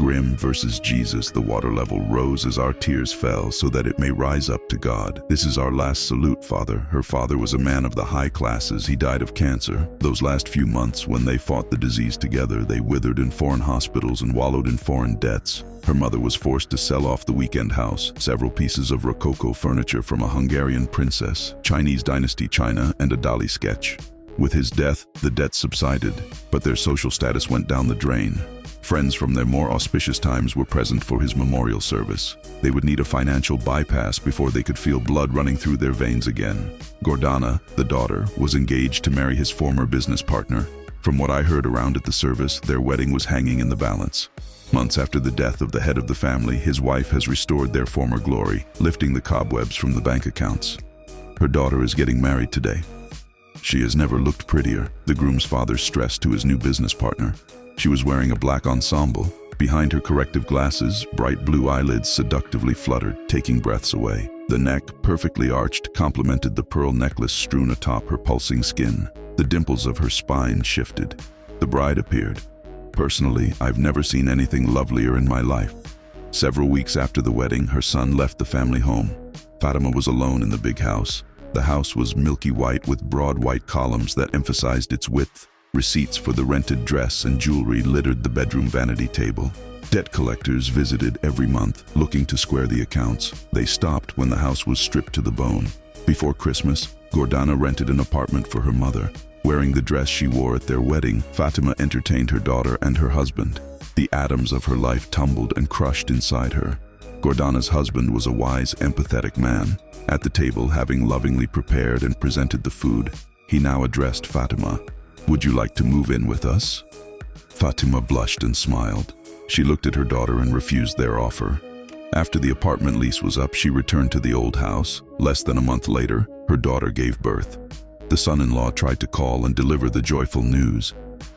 Grim versus Jesus, the water level rose as our tears fell so that it may rise up to God. This is our last salute, Father. Her father was a man of the high classes. He died of cancer. Those last few months, when they fought the disease together, they withered in foreign hospitals and wallowed in foreign debts. Her mother was forced to sell off the weekend house, several pieces of Rococo furniture from a Hungarian princess, Chinese dynasty china, and a Dali sketch. With his death, the debt subsided, but their social status went down the drain. Friends from their more auspicious times were present for his memorial service. They would need a financial bypass before they could feel blood running through their veins again. Gordana, the daughter, was engaged to marry his former business partner. From what I heard around at the service, their wedding was hanging in the balance. Months after the death of the head of the family, his wife has restored their former glory, lifting the cobwebs from the bank accounts. Her daughter is getting married today. She has never looked prettier, the groom's father stressed to his new business partner. She was wearing a black ensemble. Behind her corrective glasses, bright blue eyelids seductively fluttered, taking breaths away. The neck, perfectly arched, complemented the pearl necklace strewn atop her pulsing skin. The dimples of her spine shifted. The bride appeared. Personally, I've never seen anything lovelier in my life. Several weeks after the wedding, her son left the family home. Fatima was alone in the big house. The house was milky white with broad white columns that emphasized its width. Receipts for the rented dress and jewelry littered the bedroom vanity table. Debt collectors visited every month, looking to square the accounts. They stopped when the house was stripped to the bone. Before Christmas, Gordana rented an apartment for her mother. Wearing the dress she wore at their wedding, Fatima entertained her daughter and her husband. The atoms of her life tumbled and crushed inside her. Gordana's husband was a wise, empathetic man. At the table, having lovingly prepared and presented the food, he now addressed Fatima. "Would you like to move in with us?" Fatima blushed and smiled. She looked at her daughter and refused their offer. After the apartment lease was up, she returned to the old house. Less than a month later, her daughter gave birth. The son-in-law tried to call and deliver the joyful news,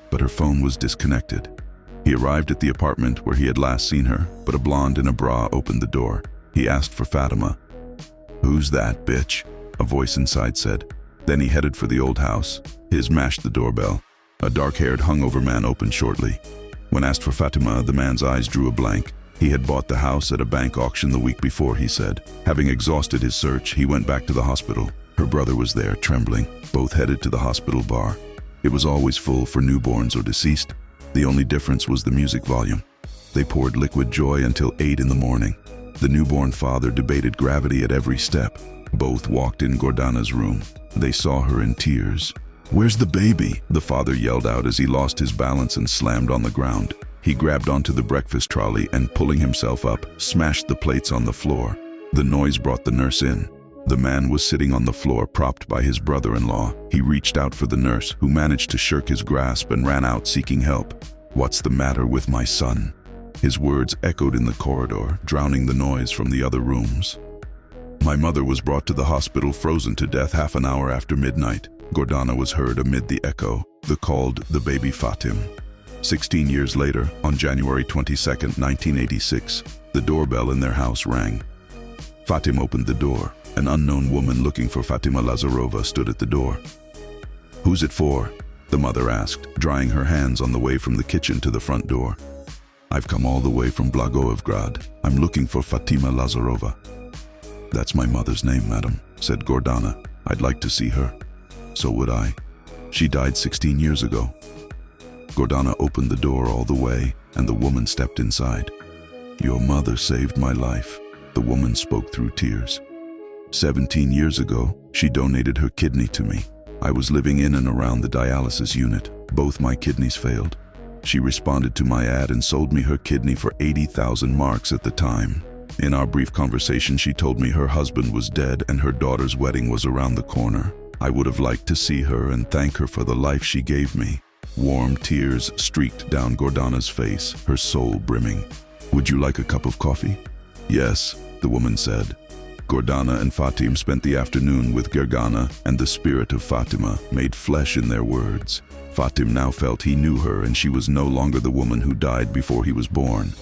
but her phone was disconnected. He arrived at the apartment where he had last seen her, but a blonde in a bra opened the door. He asked for Fatima. "Who's that, bitch?" a voice inside said. Then he headed for the old house. His mashed the doorbell. A dark-haired, hungover man opened shortly. When asked for Fatima, the man's eyes drew a blank. He had bought the house at a bank auction the week before, he said. Having exhausted his search, he went back to the hospital. Her brother was there, trembling. Both headed to the hospital bar. It was always full for newborns or deceased. The only difference was the music volume. They poured liquid joy until 8 in the morning. The newborn father debated gravity at every step. Both walked in Gordana's room. They saw her in tears. "Where's the baby?" the father yelled out as he lost his balance and slammed on the ground. He grabbed onto the breakfast trolley and, pulling himself up, smashed the plates on the floor. The noise brought the nurse in. The man was sitting on the floor, propped by his brother-in-law. He reached out for the nurse, who managed to shirk his grasp and ran out seeking help. "What's the matter with my son?" His words echoed in the corridor, drowning the noise from the other rooms. "My mother was brought to the hospital frozen to death half an hour after midnight." Gordana was heard amid the echo. The called the baby Fatim. 16 years later, on January 22, 1986, the doorbell in their house rang. Fatim opened the door. An unknown woman looking for Fatima Lazarova stood at the door. "Who's it for?" the mother asked, drying her hands on the way from the kitchen to the front door. "I've come all the way from Blagoevgrad. I'm looking for Fatima Lazarova." "That's my mother's name, madam," said Gordana. "I'd like to see her." "So would I. She died 16 years ago." Gordana opened the door all the way, and the woman stepped inside. "Your mother saved my life," the woman spoke through tears. 17 years ago, she donated her kidney to me. I was living in and around the dialysis unit. Both my kidneys failed. She responded to my ad and sold me her kidney for 80,000 marks at the time. In our brief conversation, she told me her husband was dead and her daughter's wedding was around the corner. I would have liked to see her and thank her for the life she gave me. Warm tears streaked down Gordana's face, her soul brimming. "Would you like a cup of coffee?" "Yes," the woman said. Gordana and Fatim spent the afternoon with Gergana, and the spirit of Fatima made flesh in their words. Fatim now felt he knew her, and she was no longer the woman who died before he was born.